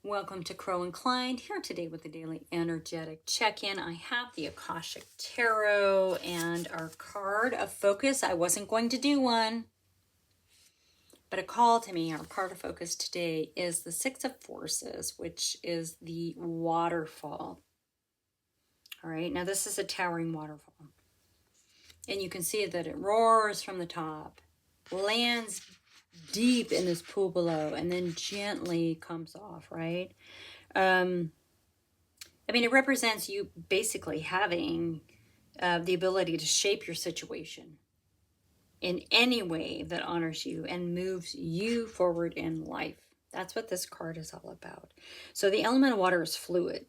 Welcome to Crow and Klein, here today with the daily energetic check-in. I have the Akashic Tarot and our card of focus. I wasn't going to do one, but a call to me. Our card of focus today is the Six of Forces, which is the waterfall. All right, now this is a towering waterfall. And you can see that it roars from the top, lands deep in this pool below, and then gently comes off, right? It represents you basically having the ability to shape your situation in any way that honors you and moves you forward in life. That's what this card is all about. So the element of water is fluid,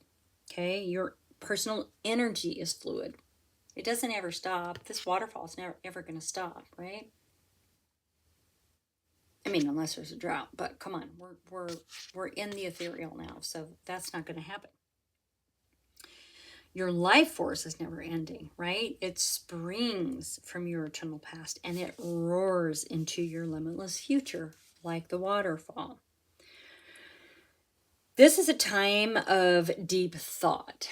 okay? Your personal energy is fluid. It doesn't ever stop. This waterfall is never ever going to stop, right? Unless there's a drought, but come on, we're in the ethereal now, so that's not going to happen. Your life force is never ending, right? It springs from your eternal past and it roars into your limitless future like the waterfall. This is a time of deep thought,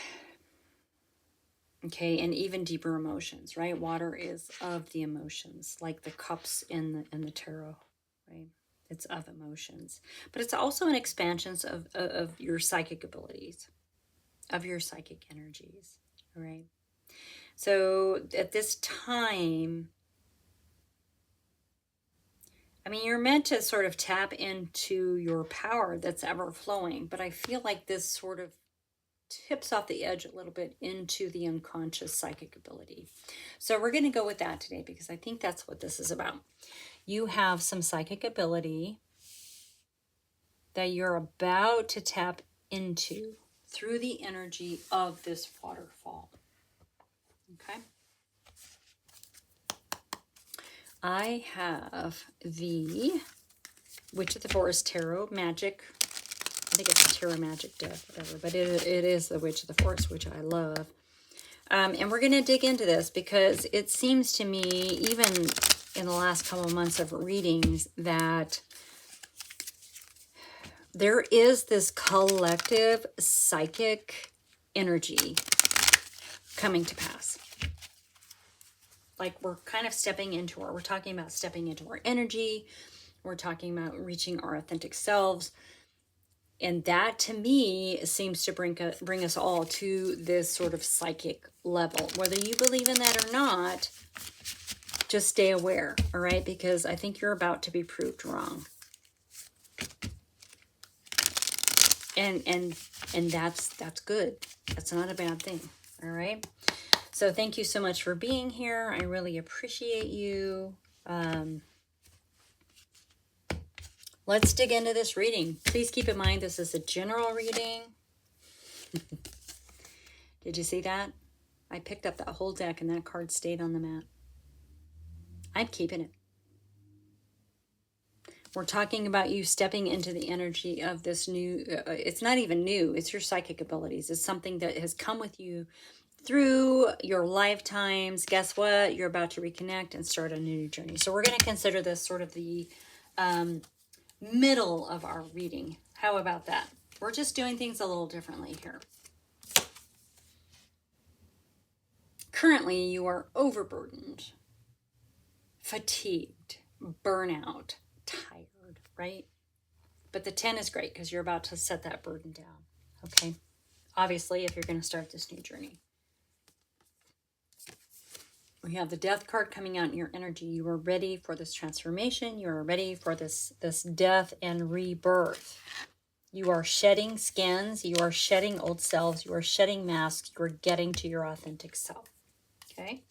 okay, and even deeper emotions, right? Water is of the emotions, like the cups in the tarot, right? It's of emotions, but it's also an expansion of your psychic abilities, of your psychic energies, right? So at this time, you're meant to sort of tap into your power that's ever flowing, but I feel like this sort of tips off the edge a little bit into the unconscious psychic ability. So we're going to go with that today because I think that's what this is about. You have some psychic ability that you're about to tap into through the energy of this waterfall. Okay. I have the Witch of the Forest Tarot Magic. I think it's a Tarot Magic deck, whatever, but it is the Witch of the Forest, which I love. And we're going to dig into this because it seems to me, even in the last couple of months of readings, that there is this collective psychic energy coming to pass. Like we're kind of we're talking about stepping into our energy. We're talking about reaching our authentic selves. And that to me seems to bring us all to this sort of psychic level. Whether you believe in that or not, just stay aware, all right? Because I think you're about to be proved wrong. And that's good. That's not a bad thing, all right? So thank you so much for being here. I really appreciate you. Let's dig into this reading. Please keep in mind this is a general reading. Did you see that? I picked up that whole deck and that card stayed on the mat. I'm keeping it. We're talking about you stepping into the energy of this new, it's not even new, it's your psychic abilities. It's something that has come with you through your lifetimes. Guess what? You're about to reconnect and start a new journey. So we're going to consider this sort of the middle of our reading. How about that? We're just doing things a little differently here. Currently, you are overburdened, fatigued, burnout, tired, right? But the 10 is great because you're about to set that burden down, okay? Obviously, if you're going to start this new journey. We have the Death card coming out in your energy. You are ready for this transformation. You are ready for this death and rebirth. You are shedding skins. You are shedding old selves. You are shedding masks. You are getting to your authentic self. Okay?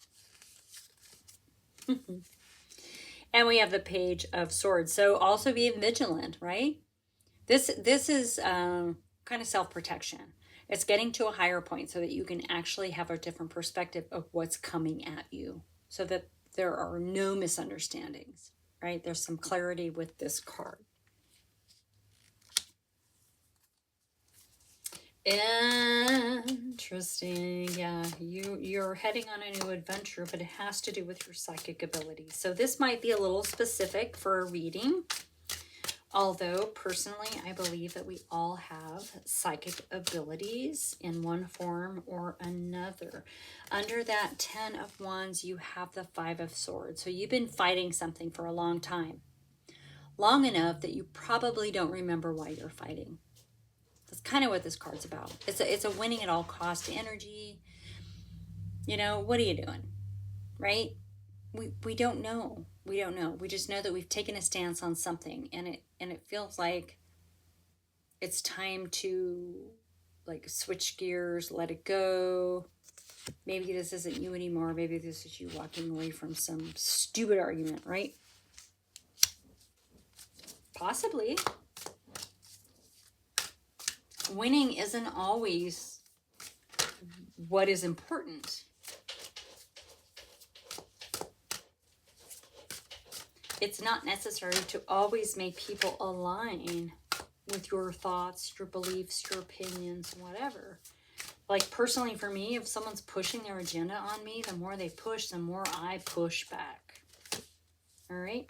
And we have the Page of Swords. So also be vigilant, right? This is kind of self-protection. It's getting to a higher point so that you can actually have a different perspective of what's coming at you so that there are no misunderstandings, right? There's some clarity with this card. Interesting. Yeah, you're heading on a new adventure, but it has to do with your psychic ability. So this might be a little specific for a reading. Although personally, I believe that we all have psychic abilities in one form or another. Under that 10 of Wands, you have the 5 of Swords. So you've been fighting something for a long time. Long enough that you probably don't remember why you're fighting. That's kind of what this card's about. It's a winning at all cost energy. You know, what are you doing? Right? We don't know. We don't know. We just know that we've taken a stance on something, and it feels like it's time to like switch gears, let it go. Maybe this isn't you anymore. Maybe this is you walking away from some stupid argument, right? Possibly. Winning isn't always what is important. It's not necessary to always make people align with your thoughts, your beliefs, your opinions, whatever. Like personally for me, if someone's pushing their agenda on me, the more they push, the more I push back. All right.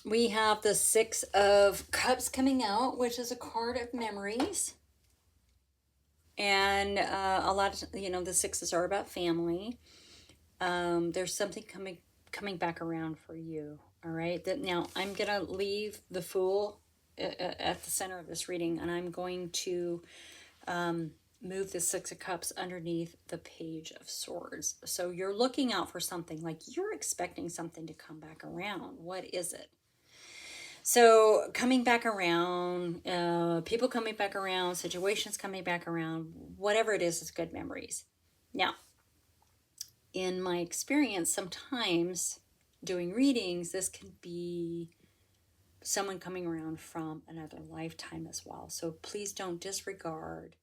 We have the 6 of Cups coming out, which is a card of memories. And a lot of, the sixes are about family. There's something coming back around for you. All right. Now I'm going to leave the Fool at the center of this reading, and I'm going to move the 6 of Cups underneath the Page of Swords. So you're looking out for something, like you're expecting something to come back around. What is it? So coming back around, people coming back around, situations coming back around, whatever it is, it's good memories. Now, in my experience, sometimes doing readings, this can be someone coming around from another lifetime as well. So please don't disregard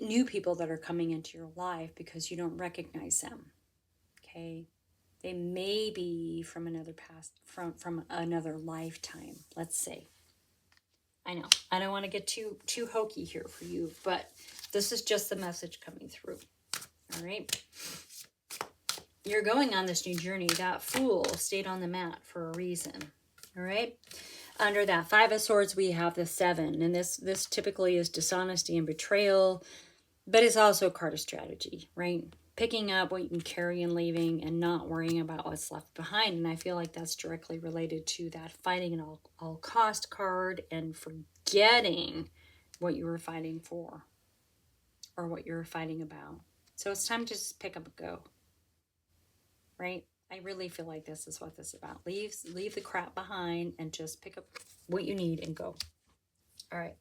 new people that are coming into your life because you don't recognize them. Okay? They may be from another past, from another lifetime, let's say. I know, I don't want to get too hokey here for you, but this is just the message coming through. All right? You're going on this new journey. That Fool stayed on the mat for a reason. All right? Under that 5 of Swords, we have the 7. And this typically is dishonesty and betrayal, but it's also a card of strategy, right? Picking up what you can carry and leaving and not worrying about what's left behind. And I feel like that's directly related to that fighting at all cost card and forgetting what you were fighting for or what you were fighting about. So it's time to just pick up and go. Right? I really feel like this is what this is about. Leave the crap behind and just pick up what you need and go. All right.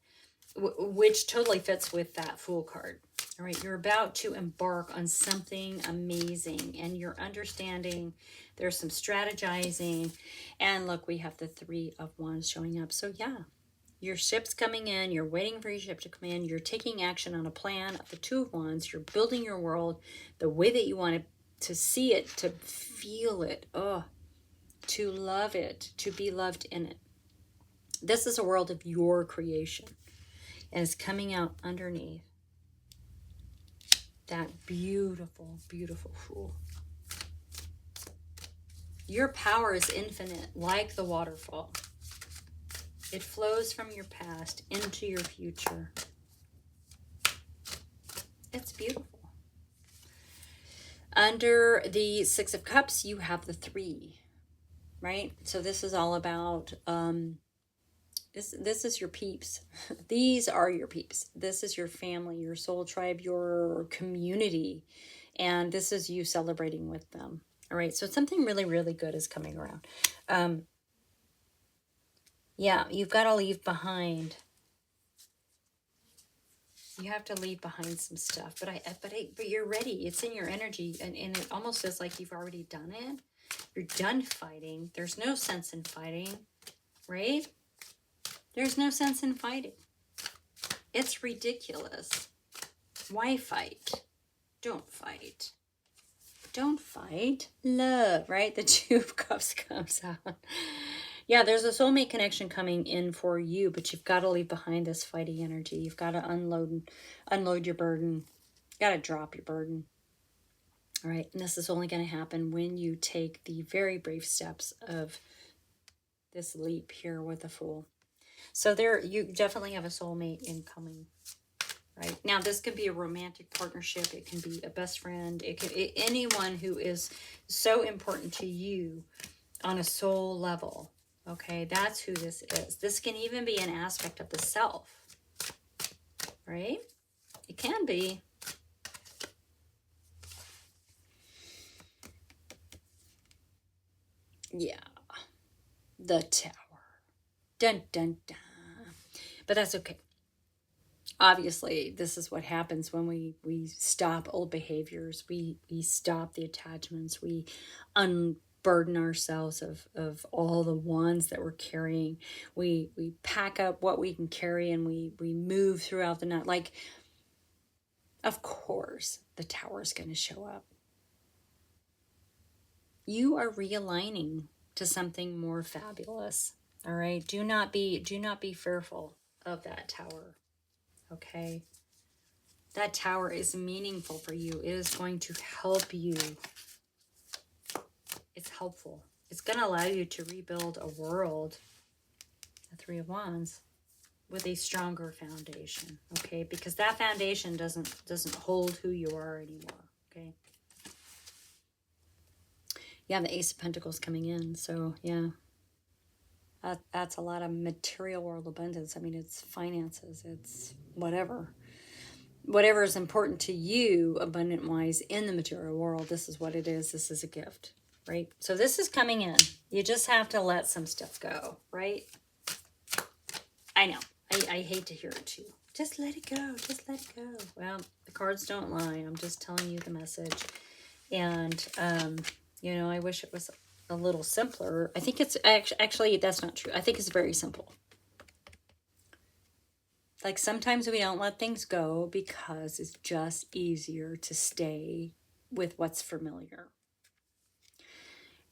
Which totally fits with that Fool card. All right. You're about to embark on something amazing and you're understanding. There's some strategizing. And look, we have the 3 of Wands showing up. So yeah, your ship's coming in. You're waiting for your ship to come in. You're taking action on a plan of the 2 of Wands. You're building your world the way that you want to see it, to feel it, to love it, to be loved in it. This is a world of your creation. And it's coming out underneath that beautiful, beautiful Fool. Your power is infinite, like the waterfall. It flows from your past into your future. It's beautiful. Under the 6 of Cups, you have the 3, right? So this is all about, this is your peeps. These are your peeps. This is your family, your soul tribe, your community. And this is you celebrating with them. All right, so something really, really good is coming around. Yeah, you've got to leave behind. You have to leave behind some stuff, but you're ready. It's in your energy, and it almost feels like you've already done it. You're done fighting. There's no sense in fighting, right? There's no sense in fighting. It's ridiculous. Why fight? Don't fight. Don't fight. Love, right? The 2 of Cups comes out. Yeah, there's a soulmate connection coming in for you, but you've got to leave behind this fighting energy. You've got to unload your burden. You've got to drop your burden. All right, and this is only going to happen when you take the very brave steps of this leap here with the Fool. So there, you definitely have a soulmate incoming, right? Now, this could be a romantic partnership. It can be a best friend. It could anyone who is so important to you on a soul level. Okay, that's who this is. This can even be an aspect of the self, right? It can be. Yeah, the Tower. Dun, dun, dun. But that's okay. Obviously, this is what happens when we stop old behaviors. We stop the attachments. We unburden ourselves of all the wands that we're carrying. We pack up what we can carry, and we move throughout the night. Like, of course, the Tower is going to show up. You are realigning to something more fabulous. All right. Do not be fearful of that Tower. Okay. That Tower is meaningful for you. It is going to help you. It's helpful. It's going to allow you to rebuild a world, the Three of Wands, with a stronger foundation. Okay. Because that foundation doesn't hold who you are anymore. Okay. Yeah, the Ace of Pentacles coming in. So, yeah. That's a lot of material world abundance. I mean, it's finances. It's whatever is important to you abundant wise in the material world. This is what it is. This is a gift, right? So this is coming in. You just have to let some stuff go, right? I know. I hate to hear it too. Just let it go. Just let it go. Well, the cards don't lie. I'm just telling you the message. And, you know, I wish it was a little simpler. I think it's actually, that's not true. I think it's very simple. Like, sometimes we don't let things go because it's just easier to stay with what's familiar.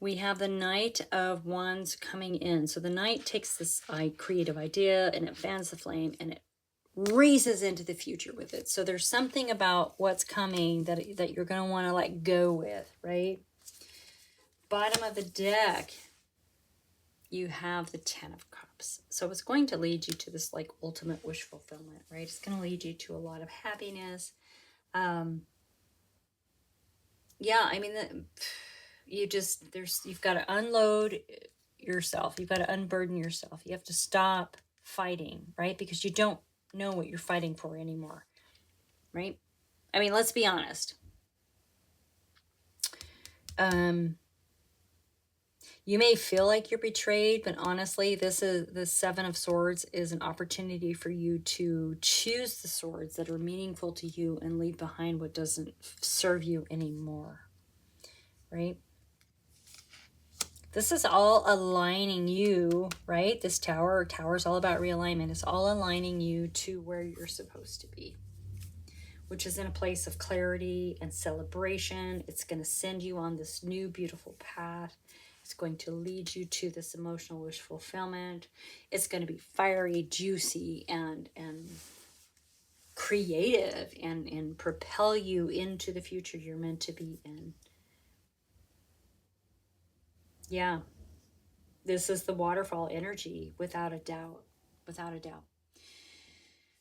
We have the Knight of Wands coming in. So the Knight takes this creative idea and it fans the flame and it races into the future with it. So there's something about what's coming that you're going to want to let go with, right? Bottom of the deck, you have the Ten of Cups. So it's going to lead you to this like ultimate wish fulfillment, right? It's going to lead you to a lot of happiness. Yeah, I mean, you've got to unload yourself. You've got to unburden yourself. You have to stop fighting, right? Because you don't know what you're fighting for anymore, right? I mean, let's be honest. You may feel like you're betrayed, but honestly, the Seven of Swords is an opportunity for you to choose the swords that are meaningful to you and leave behind what doesn't serve you anymore, right? This is all aligning you, right? This tower is all about realignment. It's all aligning you to where you're supposed to be, which is in a place of clarity and celebration. It's going to send you on this new, beautiful path. It's going to lead you to this emotional wish fulfillment. It's going to be fiery, juicy, and creative and propel you into the future you're meant to be in. Yeah. This is the waterfall energy, without a doubt. Without a doubt.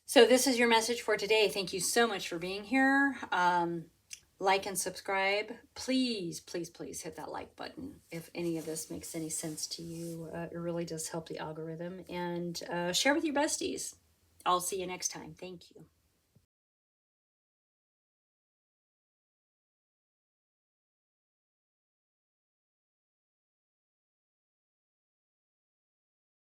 So this is your message for today. Thank you so much for being here. Like and subscribe. Please, please, please hit that like button if any of this makes any sense to you. It really does help the algorithm. And share with your besties. I'll see you next time. Thank you.